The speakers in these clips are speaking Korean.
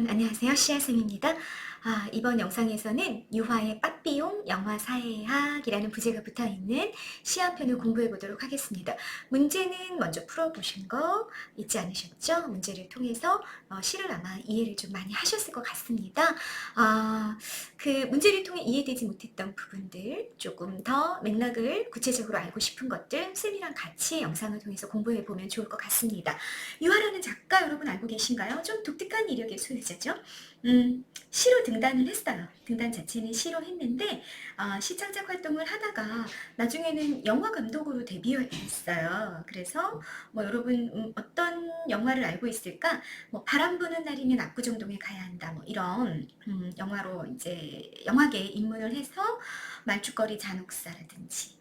여러분 안녕하세요. 씨앗쌤입니다. 이번 영상에서는 유화의 빠삐용 영화 사회학이라는 부제가 붙어있는 시 한 편을 공부해 보도록 하겠습니다. 문제는 먼저 풀어보신 거 잊지 않으셨죠? 문제를 통해서 시를 아마 이해를 좀 많이 하셨을 것 같습니다. 그 문제를 통해 이해되지 못했던 부분들, 조금 더 맥락을 구체적으로 알고 싶은 것들 쌤이랑 같이 영상을 통해서 공부해 보면 좋을 것 같습니다. 유화라는 작가 여러분 알고 계신가요? 좀 독특한 이력의 소유자죠. 시로 등단을 했어요. 등단 자체는 시로 했는데 시창작 활동을 하다가 나중에는 영화 감독으로 데뷔했어요. 그래서 뭐 여러분 어떤 영화를 알고 있을까? 뭐 바람 부는 날이면 압구정동에 가야 한다. 뭐 이런 영화로 이제 영화계에 입문을 해서 말죽거리 잔혹사라든지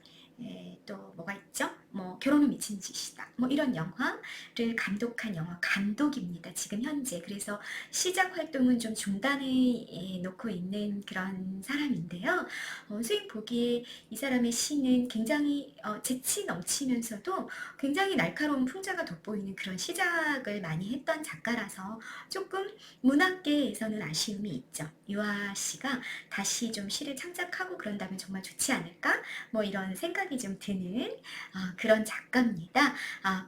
또 뭐가 있죠? 뭐 결혼은 미친 짓이다. 뭐 이런 영화를 감독한 영화 감독입니다. 지금 현재. 그래서 시작 활동은 좀 중단해 놓고 있는 그런 사람인데요. 선생님 보기에 이 사람의 시는 굉장히 재치 넘치면서도 굉장히 날카로운 풍자가 돋보이는 그런 시작을 많이 했던 작가라서 조금 문학계에서는 아쉬움이 있죠. 유아 씨가 다시 좀 시를 창작하고 그런다면 정말 좋지 않을까? 뭐 이런 생각이 좀 드는 그런 작가입니다.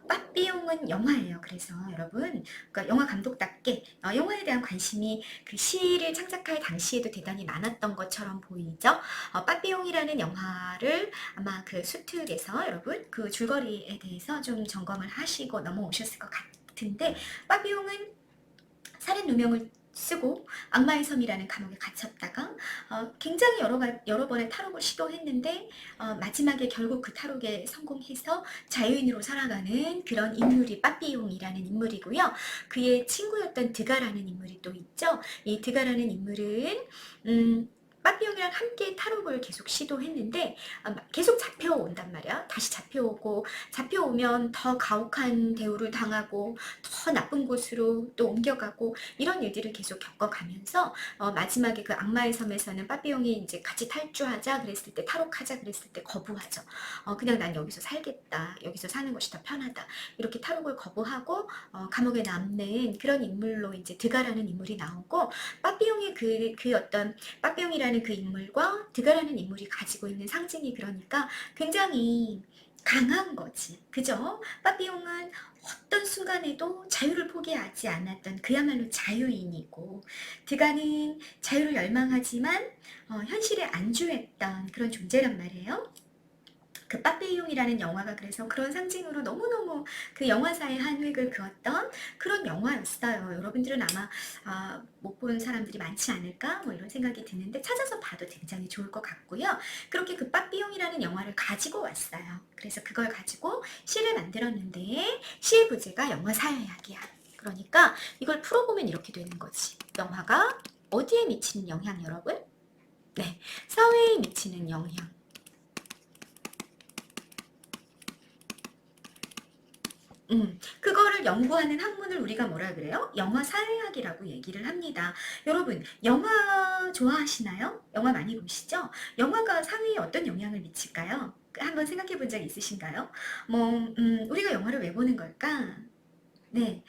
빠삐용은 영화예요. 그래서 여러분 그러니까 영화 감독답게 영화에 대한 관심이 그 시를 창작할 당시에도 대단히 많았던 것처럼 보이죠. 빠삐용이라는 영화를 아마 그 수특에서 여러분 그 줄거리에 대해서 좀 점검을 하시고 넘어오셨을 것 같은데 빠삐용은 살인 누명을 쓰고 악마의 섬이라는 감옥에 갇혔다가 굉장히 여러 번의 탈옥을 시도했는데 마지막에 결국 그 탈옥에 성공해서 자유인으로 살아가는 그런 인물이 빠삐용이라는 인물이고요. 그의 친구였던 드가라는 인물이 또 있죠. 이 드가라는 인물은 빠삐용이랑 함께 탈옥을 계속 시도했는데 계속 잡혀온단 말이야. 다시 잡혀오면 더 가혹한 대우를 당하고 더 나쁜 곳으로 또 옮겨가고 이런 일들을 계속 겪어가면서 마지막에 그 악마의 섬에서는 빠삐용이 이제 같이 탈주하자 그랬을 때 탈옥하자 그랬을 때 거부하죠. 그냥 난 여기서 살겠다. 여기서 사는 것이 더 편하다. 이렇게 탈옥을 거부하고 감옥에 남는 그런 인물로 이제 드가라는 인물이 나오고 빠삐용의 그 어떤 빠삐용이라는 그 인물과 드가라는 인물이 가지고 있는 상징이 그러니까 굉장히 강한 거지. 그죠? 빠삐용은 어떤 순간에도 자유를 포기하지 않았던 그야말로 자유인이고 드가는 자유를 열망하지만 현실에 안주했던 그런 존재란 말이에요. 그 빠삐용이라는 영화가 그래서 그런 상징으로 너무너무 그 영화사의 한 획을 그었던 그런 영화였어요. 여러분들은 아마 못 본 사람들이 많지 않을까 뭐 이런 생각이 드는데 찾아서 봐도 굉장히 좋을 것 같고요. 그렇게 그 빠삐용이라는 영화를 가지고 왔어요. 그래서 그걸 가지고 시를 만들었는데 시의 부제가 영화 사회학이야. 그러니까 이걸 풀어보면 이렇게 되는 거지. 영화가 어디에 미치는 영향 여러분? 네, 사회에 미치는 영향. 그거를 연구하는 학문을 우리가 뭐라 그래요? 영화 사회학이라고 얘기를 합니다. 여러분, 영화 좋아하시나요? 영화 많이 보시죠? 영화가 사회에 어떤 영향을 미칠까요? 한번 생각해 본 적 있으신가요? 우리가 영화를 왜 보는 걸까? 네,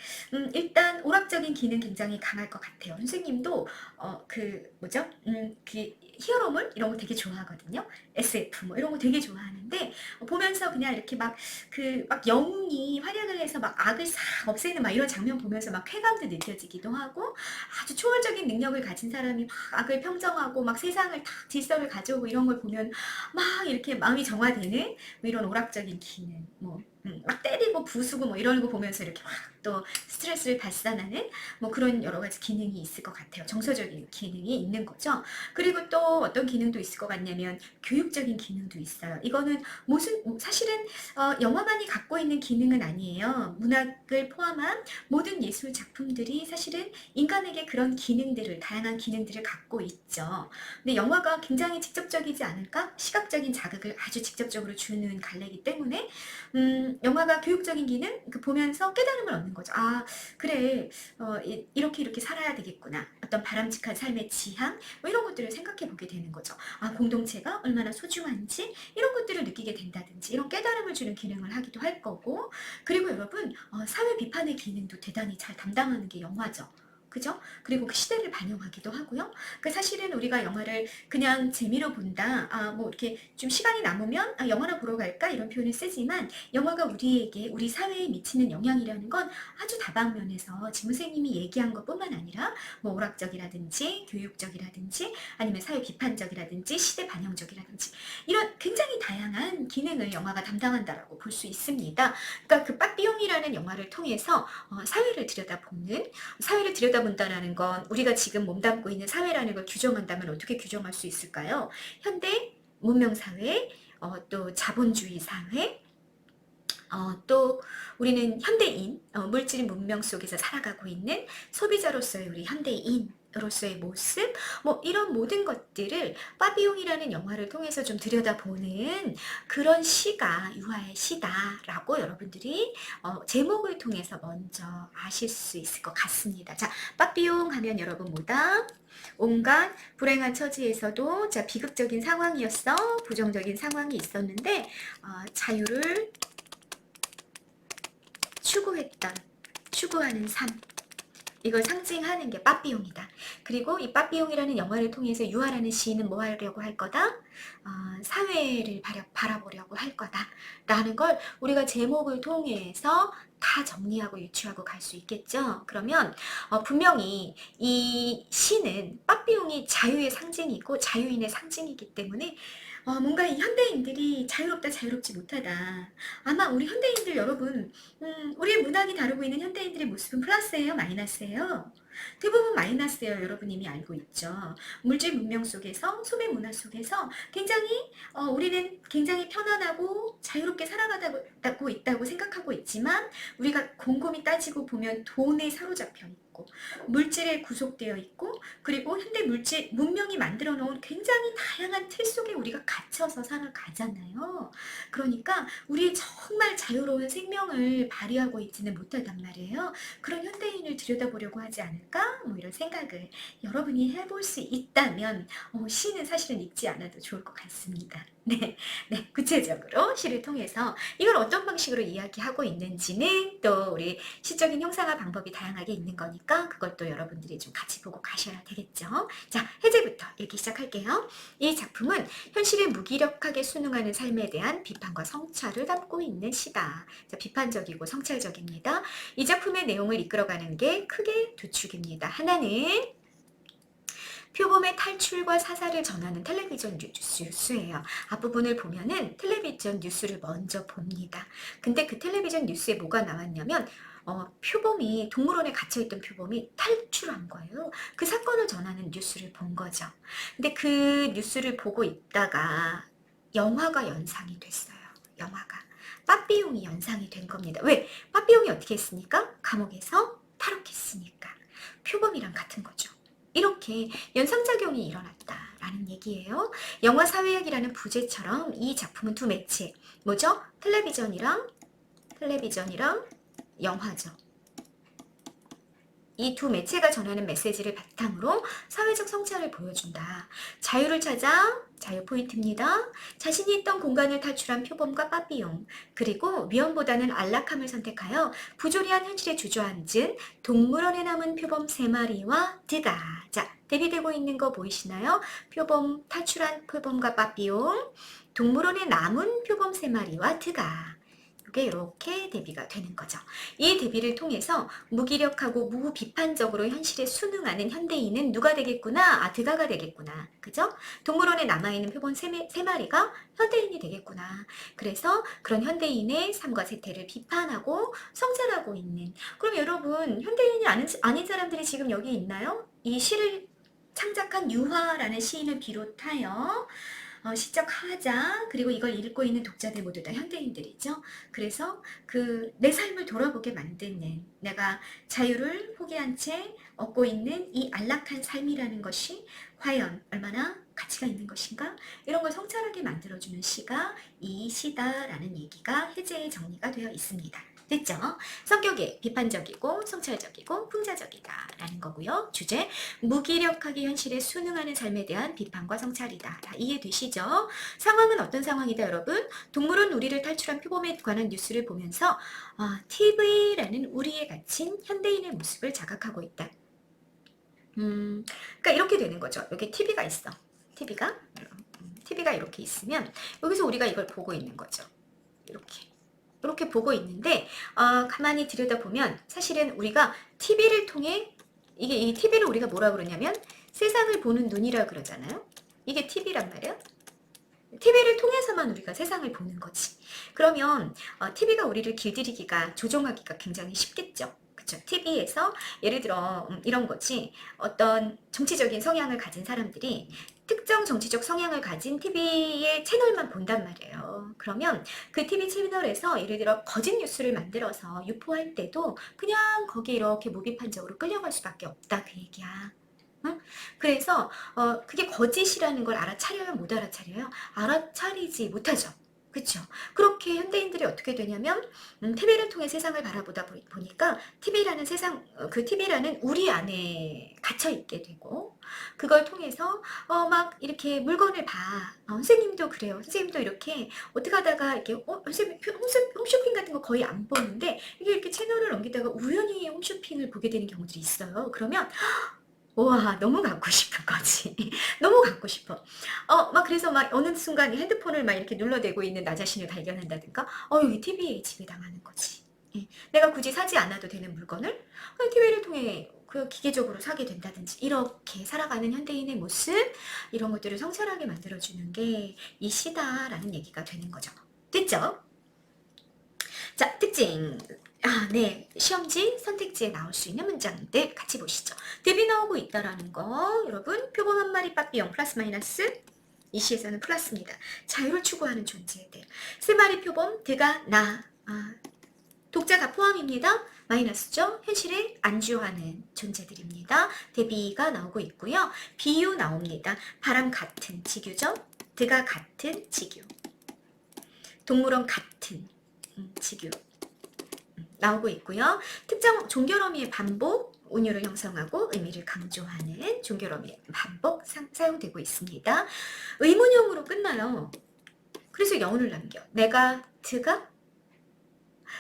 일단 오락적인 기능 굉장히 강할 것 같아요. 선생님도 그 히어로물 이런 거 되게 좋아하거든요. SF 뭐 이런 거 되게 좋아하는데 보면서 그냥 이렇게 막 영웅이 활약을 해서 막 악을 싹 없애는 막 이런 장면 보면서 막 쾌감도 느껴지기도 하고 아주 초월적인 능력을 가진 사람이 막 악을 평정하고 막 세상을 다 질서를 가져오고 이런 걸 보면 막 이렇게 마음이 정화되는 뭐 이런 오락적인 기능 막 때리고 부수고 뭐 이런 거 보면서 이렇게 막 또 스트레스를 발산하는 뭐 그런 여러 가지 기능이 있을 것 같아요. 정서적인 기능이 있는 거죠. 그리고 또 어떤 기능도 있을 것 같냐면 교육적인 기능도 있어요. 이거는 사실은 영화만이 갖고 있는 기능은 아니에요. 문학을 포함한 모든 예술 작품들이 사실은 인간에게 그런 기능들을 다양한 기능들을 갖고 있죠. 근데 영화가 굉장히 직접적이지 않을까? 시각적인 자극을 아주 직접적으로 주는 갈래이기 때문에 영화가 교육적인 기능 보면서 깨달음을 얻는 거죠. 그래 이렇게 살아야 되겠구나. 어떤 바람직한 삶의 지향 뭐 이런 것들을 생각해 보게 되는 거죠. 공동체가 얼마나 소중한지 이런 것들을 느끼게 된다든지 이런 깨달음을 주는 기능을 하기도 할 거고 그리고 여러분 사회 비판의 기능도 대단히 잘 담당하는 게 영화죠. 그죠? 그리고 그 시대를 반영하기도 하고요. 그 사실은 우리가 영화를 그냥 재미로 본다, 뭐 이렇게 좀 시간이 남으면 영화나 보러 갈까 이런 표현을 쓰지만 영화가 우리에게 우리 사회에 미치는 영향이라는 건 아주 다방면에서 지금 선생님이 얘기한 것뿐만 아니라 뭐 오락적이라든지 교육적이라든지 아니면 사회 비판적이라든지 시대 반영적이라든지 이런 굉장히 다양한 기능을 영화가 담당한다라고 볼 수 있습니다. 그러니까 그 빠삐용이라는 영화를 통해서 사회를 들여다본다는 건 우리가 지금 몸담고 있는 사회라는 걸 규정한다면 어떻게 규정할 수 있을까요? 현대 문명사회, 또 자본주의 사회, 또 우리는 현대인, 물질 문명 속에서 살아가고 있는 소비자로서의 우리 현대인으로서의 모습, 뭐 이런 모든 것들을 빠비용이라는 영화를 통해서 좀 들여다보는 그런 시가 유화의 시다라고 여러분들이 제목을 통해서 먼저 아실 수 있을 것 같습니다. 자, 빠비용 하면 여러분 뭐다? 온갖 불행한 처지에서도 자 비극적인 상황이었어, 부정적인 상황이 있었는데 자유를 추구하는 삶, 이걸 상징하는 게 빠삐용이다. 그리고 이 빠삐용이라는 영화를 통해서 유아라는 시인은 뭐 하려고 할 거다? 사회를 바라보려고 할 거다 라는 걸 우리가 제목을 통해서 다 정리하고 유추하고 갈 수 있겠죠. 그러면 분명히 이 시는 빠삐용이 자유의 상징이고 자유인의 상징이기 때문에 뭔가 이 현대인들이 자유롭다 자유롭지 못하다. 아마 우리 현대인들 여러분, 우리의 문학이 다루고 있는 현대인들의 모습은 플러스예요, 마이너스예요? 대부분 마이너스예요. 여러분 이미 알고 있죠. 물질 문명 속에서, 소비 문화 속에서 굉장히 우리는 굉장히 편안하고 자유롭게 살아가고 있다고 생각하고 있지만 우리가 곰곰이 따지고 보면 돈에 사로잡혀 있고 물질에 구속되어 있고 그리고 현대 물질 문명이 만들어 놓은 굉장히 다양한 틀 속에 우리가 갇혀서 살아가잖아요. 그러니까 우리 정말 자유로운 생명을 발휘하고 있지는 못하단 말이에요. 그런 현대인을 들여다보려고 하지 않을까? 뭐 이런 생각을 여러분이 해볼 수 있다면 시는 사실은 읽지 않아도 좋을 것 같습니다. 네, 구체적으로 시를 통해서 이걸 어떤 방식으로 이야기하고 있는지는 또 우리 시적인 형상화 방법이 다양하게 있는 거니까 그것도 여러분들이 좀 같이 보고 가셔야 되겠죠. 자, 해제부터 읽기 시작할게요. 이 작품은 현실에 무기력하게 순응하는 삶에 대한 비판과 성찰을 담고 있는 시다. 자, 비판적이고 성찰적입니다. 이 작품의 내용을 이끌어가는 게 크게 두 축입니다. 하나는 표범의 탈출과 사살을 전하는 텔레비전 뉴스예요. 앞부분을 보면은 텔레비전 뉴스를 먼저 봅니다. 근데 그 텔레비전 뉴스에 뭐가 나왔냐면 표범이 동물원에 gat혀있던 표범이 탈출한 거예요. 그 사건을 전하는 뉴스를 본 거죠. 근데 그 뉴스를 보고 있다가 영화가 연상이 됐어요. 영화가. 빠삐용이 연상이 된 겁니다. 왜? 빠삐용이 어떻게 했습니까? 감옥에서 탈옥했으니까. 표범이랑 같은 거죠. 이렇게 연상작용이 일어났다라는 얘기예요. 영화 사회학이라는 부제처럼 이 작품은 두 매체, 뭐죠? 텔레비전이랑 영화죠. 이 두 매체가 전하는 메시지를 바탕으로 사회적 성찰을 보여준다. 자유를 찾아, 자유 포인트입니다. 자신이 있던 공간을 탈출한 표범과 빠삐용, 그리고 위험보다는 안락함을 선택하여 부조리한 현실에 주저앉은 동물원에 남은 표범 3마리와 드가. 자, 대비되고 있는 거 보이시나요? 탈출한 표범과 빠삐용, 동물원에 남은 표범 3마리와 드가. 이렇게 대비가 되는 거죠. 이 대비를 통해서 무기력하고 무비판적으로 현실에 순응하는 현대인은 누가 되겠구나? 드가가 되겠구나. 그죠? 동물원에 남아있는 표본 3마리가 현대인이 되겠구나. 그래서 그런 현대인의 삶과 세태를 비판하고 성찰하고 있는. 그럼 여러분, 현대인이 아닌 사람들이 지금 여기 있나요? 이 시를 창작한 유화라는 시인을 비롯하여 시적 하자, 그리고 이걸 읽고 있는 독자들 모두 다 현대인들이죠. 그래서 내 삶을 돌아보게 만드는, 내가 자유를 포기한 채 얻고 있는 이 안락한 삶이라는 것이 과연 얼마나 가치가 있는 것인가? 이런 걸 성찰하게 만들어주는 시가 이 시다라는 얘기가 해제에 정리가 되어 있습니다. 됐죠? 성격이 비판적이고 성찰적이고 풍자적이다 라는 거고요. 주제, 무기력하게 현실에 순응하는 삶에 대한 비판과 성찰이다. 다 이해되시죠? 상황은 어떤 상황이다 여러분? 동물원 우리를 탈출한 표범에 관한 뉴스를 보면서 TV라는 우리에 갇힌 현대인의 모습을 자각하고 있다. 그러니까 이렇게 되는 거죠. 여기 TV가 있어. TV가 이렇게 있으면 여기서 우리가 이걸 보고 있는 거죠. 이렇게 보고 있는데 가만히 들여다보면 사실은 우리가 TV를 통해 이 TV를 우리가 뭐라 그러냐면 세상을 보는 눈이라 그러잖아요. 이게 TV란 말이야. TV를 통해서만 우리가 세상을 보는 거지. 그러면 TV가 우리를 길들이기가 조종하기가 굉장히 쉽겠죠. 그쵸? TV에서 예를 들어 이런 거지. 어떤 정치적인 성향을 가진 사람들이 특정 정치적 성향을 가진 TV의 채널만 본단 말이에요. 그러면 그 TV 채널에서 예를 들어 거짓 뉴스를 만들어서 유포할 때도 그냥 거기에 이렇게 무비판적으로 끌려갈 수밖에 없다 그 얘기야. 응? 그래서 그게 거짓이라는 걸 알아차려요? 못 알아차려요? 알아차리지 못하죠. 그쵸? 그렇게 현대인들이 어떻게 되냐면 TV를 통해 세상을 바라보다 보니까 TV라는 세상, 그 TV라는 우리 안에 갇혀 있게 되고 그걸 통해서 막 이렇게 물건을 봐. 선생님도 그래요. 선생님도 이렇게 어떻게 하다가 이렇게 선생님 홈쇼핑 같은 거 거의 안 보는데 이게 이렇게 채널을 넘기다가 우연히 홈쇼핑을 보게 되는 경우들이 있어요. 그러면 와, 너무 갖고 싶은 거지. 너무 갖고 싶어. 막 그래서 막 어느 순간 핸드폰을 막 이렇게 눌러대고 있는 나 자신을 발견한다든가, 여기 TV에 지배당하는 거지. 예. 내가 굳이 사지 않아도 되는 물건을 TV를 통해 그 기계적으로 사게 된다든지, 이렇게 살아가는 현대인의 모습, 이런 것들을 성찰하게 만들어주는 게 이 시다라는 얘기가 되는 거죠. 됐죠? 자, 특징. 네. 시험지 선택지에 나올 수 있는 문장들 같이 보시죠. 대비 나오고 있다라는 거. 여러분, 표본 한 마리 빠삐용 플러스 마이너스. 이 시에서는 플러스입니다. 자유를 추구하는 존재들. 세 마리 표본, 드가, 나. 독자가 포함입니다. 마이너스죠. 현실에 안주하는 존재들입니다. 대비가 나오고 있고요. 비유 나옵니다. 바람 같은 지규죠. 드가 같은 지규. 동물원 같은 지규 나오고 있고요. 특정 종결어미의 반복, 운율을 형성하고 의미를 강조하는 종결어미의 반복 사용되고 있습니다. 의문형으로 끝나요. 그래서 여운을 남겨. 내가, 드가?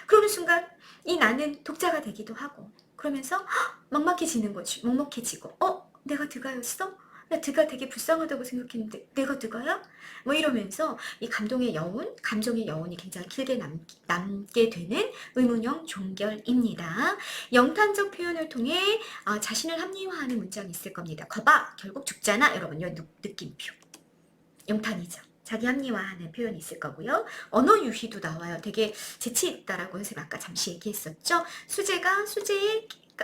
그러는 순간 이 나는 독자가 되기도 하고 그러면서 막막해지는 거지. 먹먹해지고 내가 드가였어? 나 드가 되게 불쌍하다고 생각했는데 내가 드가야? 뭐 이러면서 이 감동의 여운, 감정의 여운이 굉장히 길게 남게 되는 의문형 종결입니다. 영탄적 표현을 통해 자신을 합리화하는 문장이 있을 겁니다. 거봐, 결국 죽잖아. 여러분, 이 느낌표. 영탄이죠. 자기 합리화하는 표현이 있을 거고요. 언어 유희도 나와요. 되게 재치 있다라고 선생님 아까 잠시 얘기했었죠.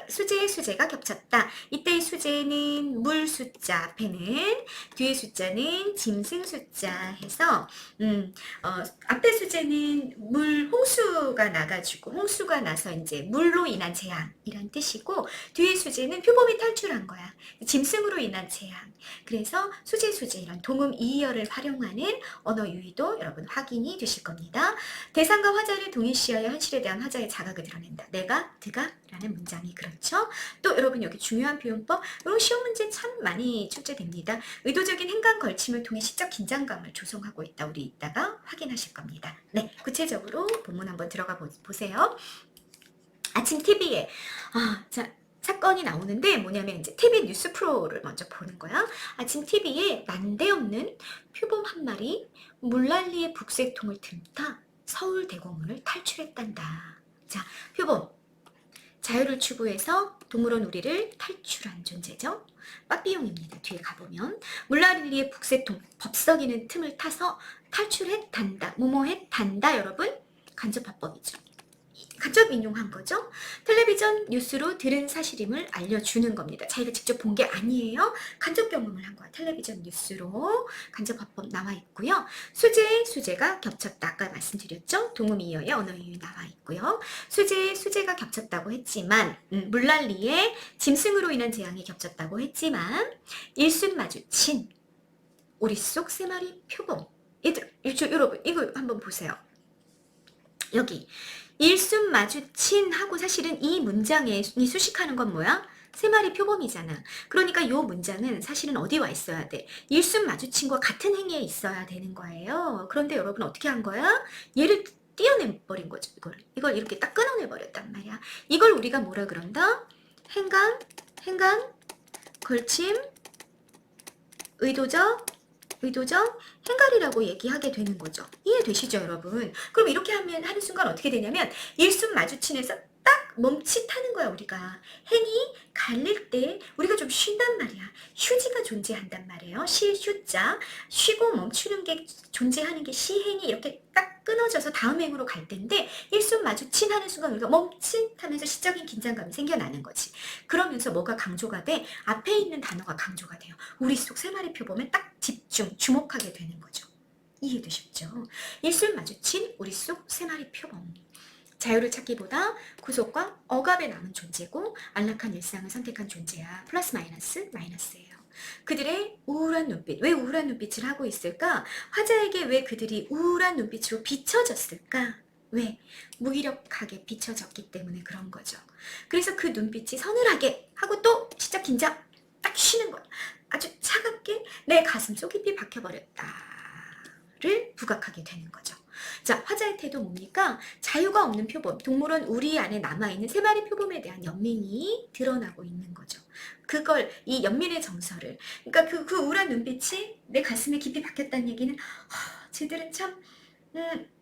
수제의 수제가 겹쳤다. 이때의 수제는 물 숫자 앞에는, 뒤의 숫자는 짐승 숫자 해서 앞에 수제는 홍수가 나가지고 홍수가 나서 이제 물로 인한 재앙이란 뜻이고, 뒤의 수제는 표범이 탈출한 거야. 짐승으로 인한 재앙. 그래서 수제 이런 동음 이의어를 활용하는 언어 유희도 여러분 확인이 되실 겁니다. 대상과 화자를 동일시하여 현실에 대한 화자의 자각을 드러낸다. 내가, 드가 라는 문장이 그렇죠. 또 여러분 여기 중요한 표현법, 이런 시험 문제 참 많이 출제됩니다. 의도적인 행간 걸침을 통해 시적 긴장감을 조성하고 있다. 우리 이따가 확인하실 겁니다. 네, 구체적으로 본문 한번 들어가 보세요. 아침 TV에 사건이 나오는데 뭐냐면 이제 TV 뉴스 프로를 먼저 보는 거야. 아침 TV에 난데없는 표범 한 마리 물난리의 북새통을 틈타 서울대공원을 탈출했단다. 자, 표범. 자유를 추구해서 동물원 우리를 탈출한 존재죠. 빠삐용입니다. 뒤에 가보면 물난리의 북새통, 법석이는 틈을 타서 탈출했단다. 뭐뭐했단다. 여러분, 간접화법이죠. 간접 인용한 거죠. 텔레비전 뉴스로 들은 사실임을 알려주는 겁니다. 자기가 직접 본 게 아니에요. 간접 경험을 한 거야. 텔레비전 뉴스로 간접화법 나와 있고요. 수제가 겹쳤다. 아까 말씀드렸죠. 동음이어의 언어유희 나와 있고요. 수제가 겹쳤다고 했지만 물난리에 짐승으로 인한 재앙이 겹쳤다고 했지만 일순 마주친 우리 속 세 마리 표범. 여러분 이거 한번 보세요. 여기 일순 마주친 하고 사실은 이 문장에 이 수식하는 건 뭐야? 세 마리 표범이잖아. 그러니까 이 문장은 사실은 어디 와 있어야 돼? 일순 마주친과 같은 행위에 있어야 되는 거예요. 그런데 여러분 어떻게 한 거야? 얘를 띄어내버린 거죠. 이걸 이렇게 딱 끊어내버렸단 말이야. 이걸 우리가 뭐라 그런다? 행간 벌침, 의도적, 행갈이라고 얘기하게 되는 거죠. 이해되시죠, 여러분? 그럼 이렇게 하는 순간 어떻게 되냐면 일순 마주친에서 딱 멈칫하는 거야, 우리가. 행이 갈릴 때 우리가 좀 쉰단 말이야. 휴지가 존재한단 말이에요. 휴자. 쉬고 멈추는 게 존재하는 게 시행이 이렇게 딱 끊어져서 다음 행으로 갈 텐데 일순 마주친 하는 순간 우리가 멈칫하면서 시적인 긴장감이 생겨나는 거지. 그러면서 뭐가 강조가 돼? 앞에 있는 단어가 강조가 돼요. 우리 속 세 마리 표범에 딱 집중, 주목하게 되는 거죠. 이해되셨죠? 일순 마주친 우리 속 세 마리 표범. 자유를 찾기보다 구속과 억압에 남은 존재고 안락한 일상을 선택한 존재야. 플러스 마이너스 마이너스예요. 그들의 우울한 눈빛. 왜 우울한 눈빛을 하고 있을까? 화자에게 왜 그들이 우울한 눈빛으로 비춰졌을까? 왜? 무기력하게 비춰졌기 때문에 그런 거죠. 그래서 그 눈빛이 서늘하게 하고 또 진짜 긴장 딱 쉬는 거야. 아주 차갑게 내 가슴 속 깊이 박혀버렸다를 부각하게 되는 거죠. 자, 화자의 태도 뭡니까? 자유가 없는 표범, 동물원 우리 안에 남아있는 세 마리 표범에 대한 연민이 드러나고 있는 거죠. 그걸, 이 연민의 정서를, 그러니까 그 우울한 눈빛이 내 가슴에 깊이 박혔다는 얘기는 쟤들은 참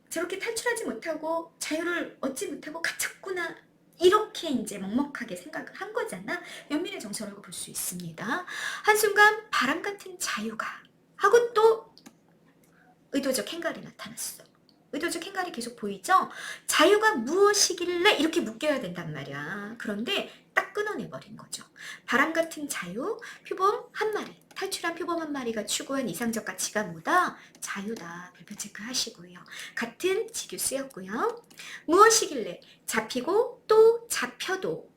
저렇게 탈출하지 못하고 자유를 얻지 못하고 갇혔구나. 이렇게 이제 먹먹하게 생각을 한 거잖아. 연민의 정서라고 볼 수 있습니다. 한순간 바람 같은 자유가 하고 또 의도적 행갈이 나타났어. 의도적 행갈이 계속 보이죠? 자유가 무엇이길래 이렇게 묶여야 된단 말이야. 그런데 딱 끊어내버린 거죠. 바람 같은 자유, 표범 한 마리, 탈출한 표범 한 마리가 추구한 이상적 가치가 뭐다? 자유다. 별표 체크하시고요. 같은 지규 쓰였고요. 무엇이길래 잡히고 또 잡혀도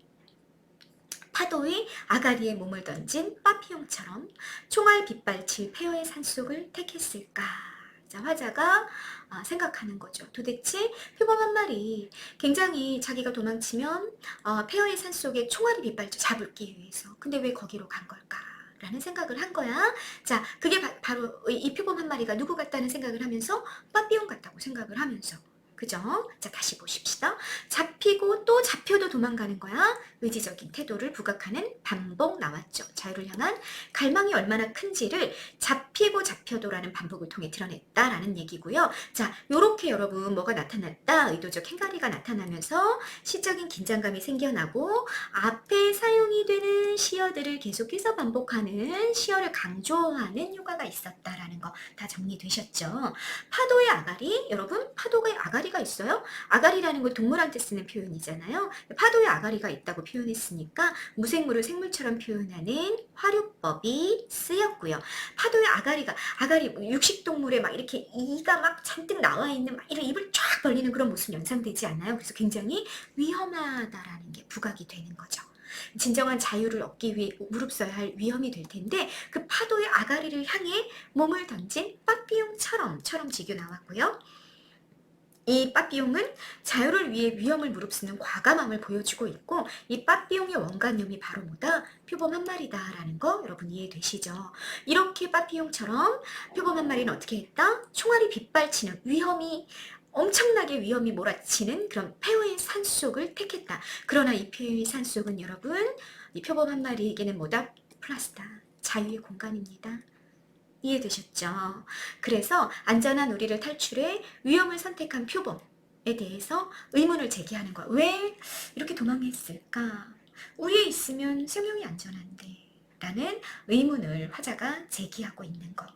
파도의 아가리에 몸을 던진 빠피용처럼 총알 빗발칠 폐허의 산속을 택했을까? 자, 화자가 생각하는 거죠. 도대체 표범 한 마리 굉장히 자기가 도망치면 폐허의 산속에 총알이 빗발쳐 잡을기 위해서. 근데 왜 거기로 간 걸까? 라는 생각을 한 거야. 자, 그게 바로 이 표범 한 마리가 누구 같다는 생각을 하면서 빠삐용 같다고 생각을 하면서. 그죠? 자, 다시 보십시다. 잡히고 또 잡혀도 도망가는 거야. 의지적인 태도를 부각하는 반복 나왔죠. 자유를 향한 갈망이 얼마나 큰지를 잡히고 잡혀도라는 반복을 통해 드러냈다라는 얘기고요. 자, 요렇게 여러분 뭐가 나타났다? 의도적 행가리가 나타나면서 시적인 긴장감이 생겨나고 앞에 사용이 되는 시어들을 계속해서 반복하는 시어를 강조하는 효과가 있었다라는 거 다 정리되셨죠? 파도의 아가리, 여러분 파도의 아가리가 있어요? 아가리라는 건 동물한테 쓰는 표현이잖아요. 파도의 아가리가 있다고 표현했으니까 무생물을 생물처럼 표현하는 활용법이 쓰였고요. 파도의 아가리 육식동물에 막 이렇게 이가 막 잔뜩 나와 있는 막 이런 입을 쫙 벌리는 그런 모습이 연상되지 않아요? 그래서 굉장히 위험하다라는 게 부각이 되는 거죠. 진정한 자유를 얻기 위해 무릅써야 할 위험이 될 텐데 그 파도의 아가리를 향해 몸을 던진 빠삐용처럼 지교 나왔고요. 이 빠삐용은 자유를 위해 위험을 무릅쓰는 과감함을 보여주고 있고 이 빠삐용의 원관념이 바로 뭐다? 표범 한 마리다라는 거 여러분 이해되시죠? 이렇게 빠삐용처럼 표범 한 마리는 어떻게 했다? 총알이 빗발치는 엄청나게 위험이 몰아치는 그런 폐허의 산속을 택했다. 그러나 이 폐허의 산속은 여러분 이 표범 한 마리에게는 뭐다? 플라스다. 자유의 공간입니다. 이해되셨죠? 그래서 안전한 우리를 탈출해 위험을 선택한 표범에 대해서 의문을 제기하는 거야. 왜 이렇게 도망했을까? 우리에 있으면 생명이 안전한데 라는 의문을 화자가 제기하고 있는 거.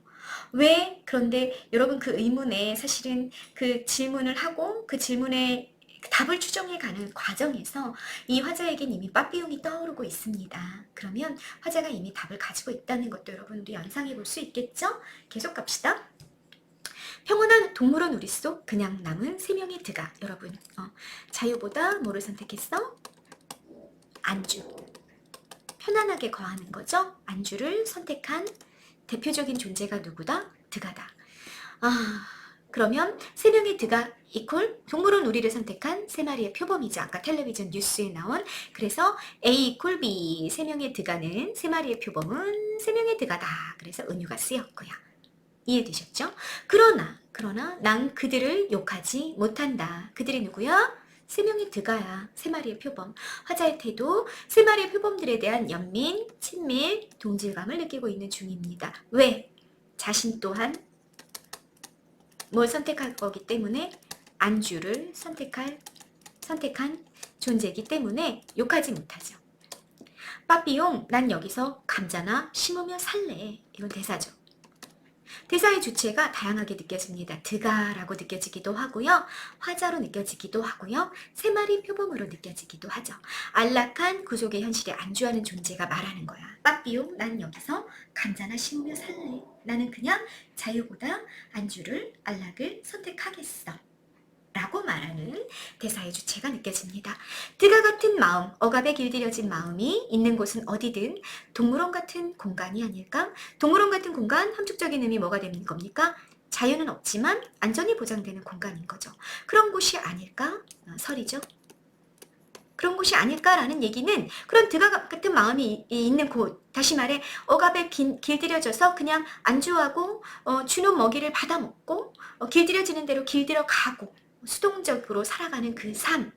왜? 그런데 여러분 그 의문에 사실은 그 질문을 하고 그 질문에 답을 추정해가는 과정에서 이 화자에겐 이미 빠삐용이 떠오르고 있습니다. 그러면 화자가 이미 답을 가지고 있다는 것도 여러분들이 연상해 볼 수 있겠죠? 계속 갑시다. 평온한 동물원 우리 속 그냥 남은 세 명의 드가. 여러분 자유보다 뭐를 선택했어? 안주. 편안하게 거하는 거죠? 안주를 선택한 대표적인 존재가 누구다? 드가다. 그러면 세 명의 드가 이퀄 동물원 우리를 선택한 세 마리의 표범이죠. 아까 텔레비전 뉴스에 나온. 그래서 A 이퀄 B 세 명의 드가는 세 마리의 표범은 세 명의 드가다. 그래서 은유가 쓰였고요. 이해되셨죠? 그러나 난 그들을 욕하지 못한다. 그들이 누구야? 세 명의 드가야. 세 마리의 표범. 화자의 태도, 세 마리의 표범들에 대한 연민, 친밀, 동질감을 느끼고 있는 중입니다. 왜? 자신 또한 뭘 선택할 거기 때문에 안주를 선택한 존재이기 때문에 욕하지 못하죠. 빠삐용, 난 여기서 감자나 심으며 살래. 이건 대사죠. 대사의 주체가 다양하게 느껴집니다. 드가라고 느껴지기도 하고요. 화자로 느껴지기도 하고요. 세 마리 표범으로 느껴지기도 하죠. 안락한 구속의 현실에 안주하는 존재가 말하는 거야. 빠삐용, 난 여기서 감자나 심으며 살래. 나는 그냥 자유보다 안주를, 안락을 선택하겠어. 라고 말하는 대사의 주체가 느껴집니다. 드가 같은 마음, 억압에 길들여진 마음이 있는 곳은 어디든 동물원 같은 공간이 아닐까? 동물원 같은 공간, 함축적인 의미 뭐가 되는 겁니까? 자유는 없지만 안전이 보장되는 공간인 거죠. 그런 곳이 아닐까? 설이죠. 그런 곳이 아닐까라는 얘기는 그런 드가 같은 마음이 있는 곳, 다시 말해 억압에 길들여져서 그냥 안주하고 주는 먹이를 받아먹고 길들여지는 대로 길들여가고 수동적으로 살아가는 그 삶,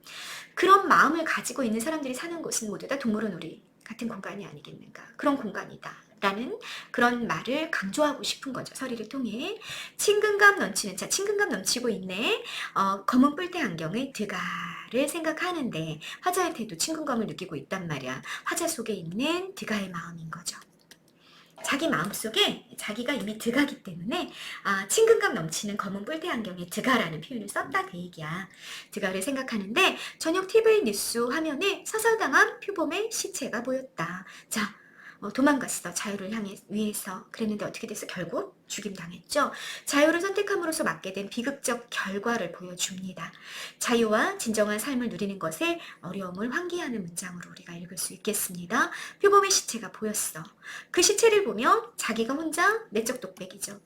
그런 마음을 가지고 있는 사람들이 사는 곳은 모두 다 동물원 우리 같은 공간이 아니겠는가, 그런 공간이다 라는 그런 말을 강조하고 싶은 거죠. 서리를 통해. 친근감 넘치는, 자, 친근감 넘치고 있네. 검은 뿔테 안경의 드가를 생각하는데 화자의 태도 친근감을 느끼고 있단 말이야. 화자 속에 있는 드가의 마음인 거죠. 자기 마음속에 자기가 이미 드가기 때문에 친근감 넘치는 검은 뿔테 안경의 드가라는 표현을 썼다 그 얘기야. 드가를 생각하는데 저녁 TV 뉴스 화면에 사살당한 표범의 시체가 보였다. 자, 도망갔어. 자유를 위해서. 그랬는데 어떻게 됐어? 결국 죽임당했죠. 자유를 선택함으로써 맞게 된 비극적 결과를 보여줍니다. 자유와 진정한 삶을 누리는 것에 어려움을 환기하는 문장으로 우리가 읽을 수 있겠습니다. 표범의 시체가 보였어. 그 시체를 보며 자기가 혼자 내적 독백이죠.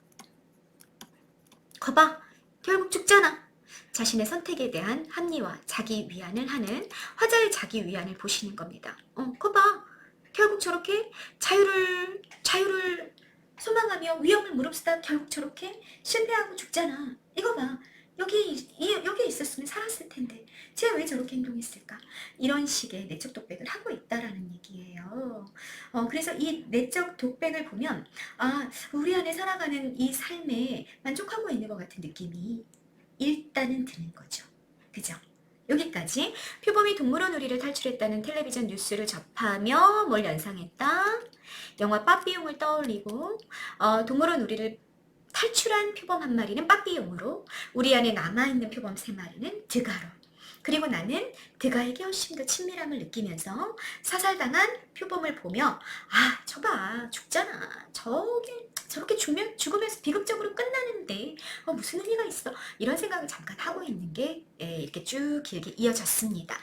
거봐, 결국 죽잖아. 자신의 선택에 대한 합리화, 자기 위안을 하는 화자의 자기 위안을 보시는 겁니다. 거봐, 결국 저렇게 자유를 소망하며 위험을 무릅쓰다 결국 저렇게 실패하고 죽잖아. 이거 봐. 여기 있었으면 살았을 텐데 쟤 왜 저렇게 행동했을까? 이런 식의 내적 독백을 하고 있다라는 얘기예요. 그래서 이 내적 독백을 보면 우리 안에 살아가는 이 삶에 만족하고 있는 것 같은 느낌이 일단은 드는 거죠. 그죠? 여기까지 표범이 동물원 우리를 탈출했다는 텔레비전 뉴스를 접하며 뭘 연상했다? 영화 빠삐용을 떠올리고 동물원 우리를 탈출한 표범 한 마리는 빠삐용으로, 우리 안에 남아있는 표범 세 마리는 드가로, 그리고 나는 드가에게 훨씬 더 친밀함을 느끼면서 사살당한 표범을 보며 저봐 죽잖아. 저렇게 죽으면서 비극적으로 끝나는데 무슨 의미가 있어? 이런 생각을 잠깐 하고 있는 게 이렇게 쭉 길게 이어졌습니다.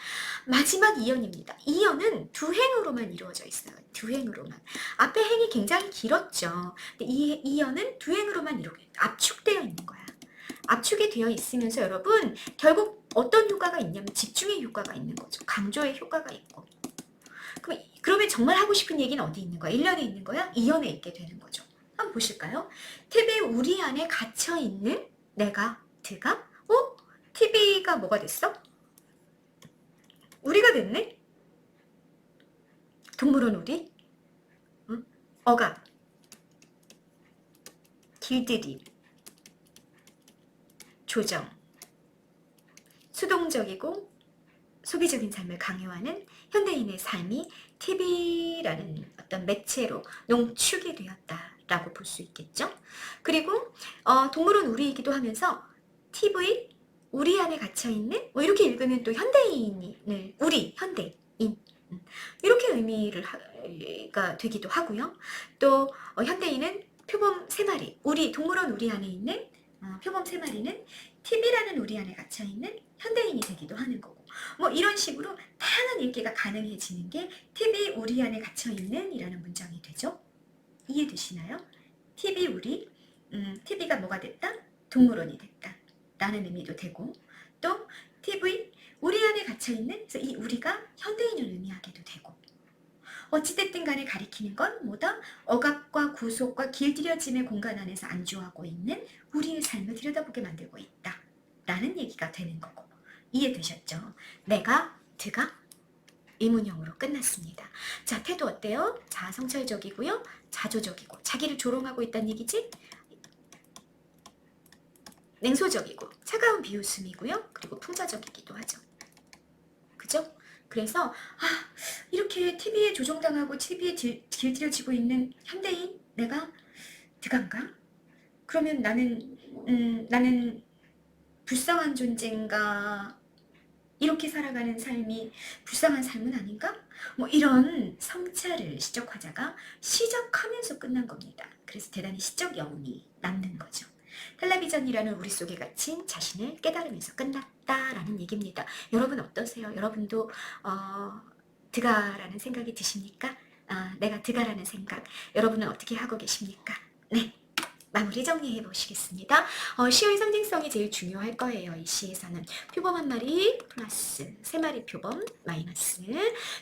마지막 이연입니다. 이연은 두 행으로만 이루어져 있어요. 두 행으로만. 앞에 행이 굉장히 길었죠. 근데 이 이연은 두 행으로만 압축되어 있는 거야. 압축이 되어 있으면서 여러분 결국 어떤 효과가 있냐면 집중의 효과가 있는 거죠. 강조의 효과가 있고. 그러면 정말 하고 싶은 얘기는 어디 있는 거야? 1년에 있는 거야? 2년에 있게 되는 거죠. 한번 보실까요? TV 우리 안에 갇혀있는 내가, 드가? TV가 뭐가 됐어? 우리가 됐네? 동물원 우리? 응? 억압, 길들임, 조정, 수동적이고 소비적인 삶을 강요하는 현대인의 삶이 TV라는 어떤 매체로 농축이 되었다라고 볼 수 있겠죠. 그리고 동물은 우리이기도 하면서 TV, 우리 안에 갇혀있는 이렇게 읽으면 또 현대인을 우리, 현대인 이렇게 의미가 되기도 하고요. 또 현대인은 표범 세 마리, 우리 동물원 우리 안에 있는 표범 세 마리는 TV라는 우리 안에 갇혀있는 현대인이 되기도 하는 거고, 이런 식으로 다양한 읽기가 가능해지는 게 TV 우리 안에 갇혀있는 이라는 문장이 되죠. 이해되시나요? TV 우리, TV가 뭐가 됐다? 동물원이 됐다 라는 의미도 되고, 또 TV 우리 안에 갇혀있는, 그래서 이 우리가 현대인을 의미하기도 되고, 어찌됐든 간에 가리키는 건 뭐다? 억압과 구속과 길들여짐의 공간 안에서 안주하고 있는 우리의 삶을 들여다보게 만들고 있다 라는 얘기가 되는 거고, 이해되셨죠? 내가, 드가 의문형으로 끝났습니다. 자, 태도 어때요? 자, 성찰적이고요. 자조적이고 자기를 조롱하고 있다는 얘기지? 냉소적이고 차가운 비웃음이고요. 그리고 풍자적이기도 하죠. 그죠? 그래서 이렇게 TV에 조종당하고 TV에 길들여지고 있는 현대인 내가 드간가? 그러면 나는 불쌍한 존재인가? 이렇게 살아가는 삶이 불쌍한 삶은 아닌가? 뭐 이런 성찰을 시적 화자가 시작하면서 끝난 겁니다. 그래서 대단히 시적 여운이 남는 거죠. 텔레비전이라는 우리 속에 갇힌 자신을 깨달으면서 끝났다라는 얘기입니다. 여러분 어떠세요? 여러분도 드가라는 생각이 드십니까? 내가 드가라는 생각 여러분은 어떻게 하고 계십니까? 네. 마무리 정리해 보시겠습니다. 시의 상징성이 제일 중요할 거예요. 이 시에서는 표범 한 마리 플러스 세 마리 표범 마이너스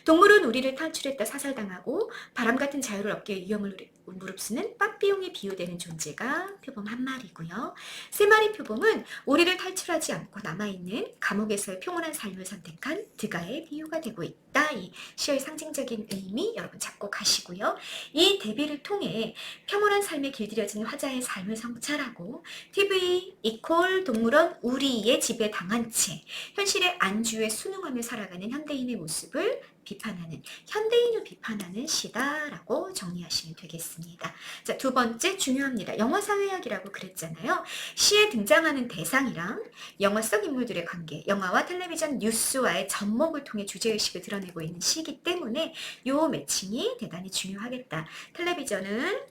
동물은 우리를 탈출했다 사살당하고 바람 같은 자유를 얻기 위해 위험을 무릅쓰는 빠삐용에 비유되는 존재가 표범 한 마리고요. 세 마리 표범은 우리를 탈출하지 않고 남아있는 감옥에서의 평온한 삶을 선택한 드가의 비유가 되고 있다. 이 시의 상징적인 의미 여러분 잡고 가시고요. 이 대비를 통해 평온한 삶에 길들여진 화자의 삶을 성찰하고 TV 이퀄 동물원 우리의 지배 당한 채 현실의 안주에 순응하며 살아가는 현대인의 모습을 비판하는 현대인을 비판하는 시다라고 정리하시면 되겠습니다. 자, 두 번째 중요합니다. 영화 사회학이라고 그랬잖아요. 시에 등장하는 대상이랑 영화 속 인물들의 관계, 영화와 텔레비전 뉴스와의 접목을 통해 주제의식을 드러내고 있는 시이기 때문에 이 매칭이 대단히 중요하겠다. 텔레비전은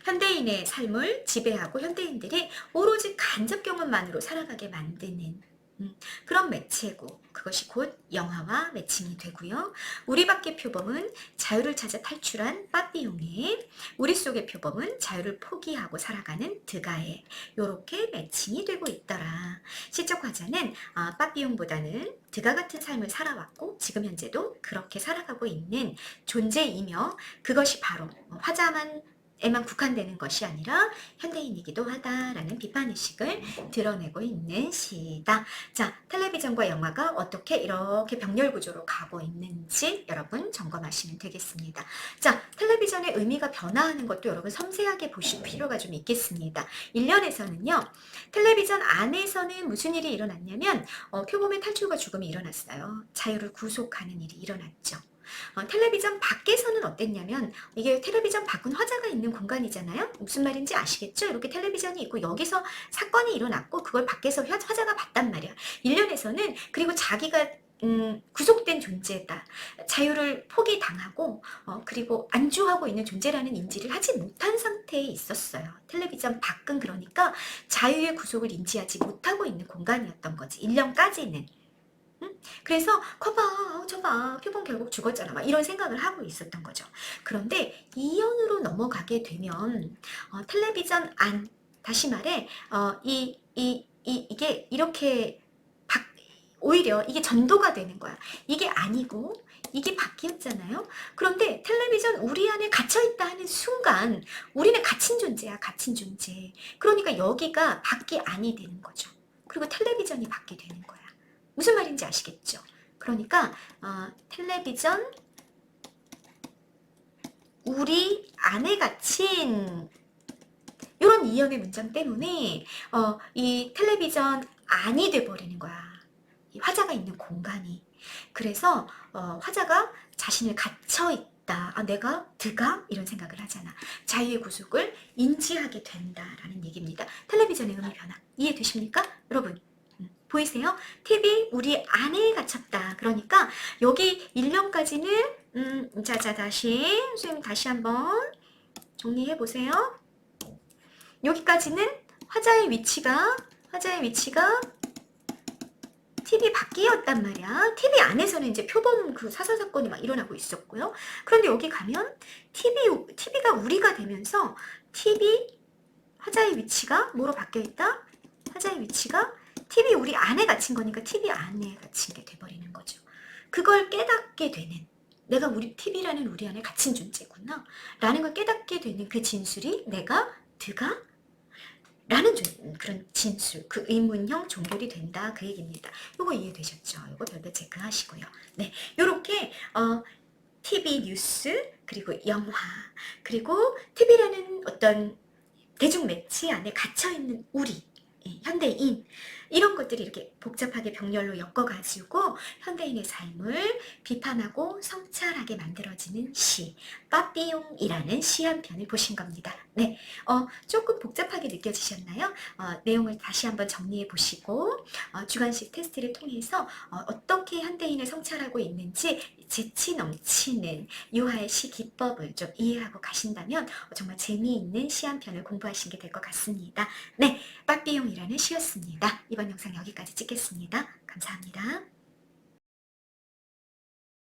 현대인의 삶을 지배하고 현대인들이 오로지 간접 경험만으로 살아가게 만드는 그런 매체고 그것이 곧 영화와 매칭이 되고요. 우리 밖의 표범은 자유를 찾아 탈출한 빠삐용의 우리 속의 표범은 자유를 포기하고 살아가는 드가의 요렇게 매칭이 되고 있더라. 시적 화자는 빠삐용보다는 드가 같은 삶을 살아왔고 지금 현재도 그렇게 살아가고 있는 존재이며 그것이 바로 화자만 에만 국한되는 것이 아니라 현대인이기도 하다라는 비판의식을 드러내고 있는 시다. 자, 텔레비전과 영화가 어떻게 이렇게 병렬 구조로 가고 있는지 여러분 점검하시면 되겠습니다. 자, 텔레비전의 의미가 변화하는 것도 여러분 섬세하게 보실 필요가 좀 있겠습니다. 1년에서는요. 텔레비전 안에서는 무슨 일이 일어났냐면 표범의 탈출과 죽음이 일어났어요. 자유를 구속하는 일이 일어났죠. 텔레비전 밖에서는 어땠냐면 이게 텔레비전 밖은 화자가 있는 공간이잖아요. 무슨 말인지 아시겠죠? 이렇게 텔레비전이 있고 여기서 사건이 일어났고 그걸 밖에서 화자가 봤단 말이야. 1년에서는 그리고 자기가 구속된 존재다. 자유를 포기당하고 그리고 안주하고 있는 존재라는 인지를 하지 못한 상태에 있었어요. 텔레비전 밖은 그러니까 자유의 구속을 인지하지 못하고 있는 공간이었던 거지. 1년까지는. 그래서 커봐 저봐 표본 결국 죽었잖아 막 이런 생각을 하고 있었던 거죠. 그런데 2년으로 넘어가게 되면 텔레비전 안 다시 말해 이게 이렇게 오히려 이게 전도가 되는 거야. 이게 아니고 이게 바뀌었잖아요. 그런데 텔레비전 우리 안에 갇혀있다 하는 순간 우리는 갇힌 존재야. 갇힌 존재. 그러니까 여기가 밖이 아니 되는 거죠. 그리고 텔레비전이 밖이 되는 거야. 무슨 말인지 아시겠죠? 그러니까 텔레비전 우리 안에 갇힌 이런 이연의 문장 때문에 이 텔레비전 안이 돼버리는 거야. 이 화자가 있는 공간이. 그래서 화자가 자신을 갇혀있다. 내가 드가? 이런 생각을 하잖아. 자유의 구속을 인지하게 된다라는 얘기입니다. 텔레비전의 의미 변화. 이해되십니까? 여러분. 보이세요? TV 우리 안에 갇혔다. 그러니까 여기 1년까지는 자 다시 선생님 다시 한번 정리해 보세요. 여기까지는 화자의 위치가 TV 밖이었단 말이야. TV 안에서는 이제 표범 그 사설 사건이 막 일어나고 있었고요. 그런데 여기 가면 TV가 우리가 되면서 화자의 위치가 뭐로 바뀌어 있다? 화자의 위치가 TV 우리 안에 갇힌 거니까 TV 안에 갇힌 게 돼버리는 거죠. 그걸 깨닫게 되는 내가 TV라는 우리 안에 갇힌 존재구나 라는 걸 깨닫게 되는 그 진술이 내가 드가 라는 그런 진술, 그 의문형 종결이 된다 그 얘기입니다. 요거 이해되셨죠? 요거 별도 체크하시고요. 네, 요렇게 TV 뉴스 그리고 영화 그리고 TV라는 어떤 대중 매체 안에 갇혀있는 우리 현대인 이런 것들이 이렇게 복잡하게 병렬로 엮어가지고 현대인의 삶을 비판하고 성찰하게 만들어지는 시 빠삐용이라는 시 한 편을 보신 겁니다. 네, 조금 복잡하게 느껴지셨나요? 내용을 다시 한번 정리해 보시고 주관식 테스트를 통해서 어떻게 현대인을 성찰하고 있는지 재치 넘치는 유화의 시 기법을 좀 이해하고 가신다면 정말 재미있는 시 한 편을 공부하신 게 될 것 같습니다. 네, 빠삐용이라는 시였습니다. 이번 영상 여기까지 찍겠습니다. 감사합니다.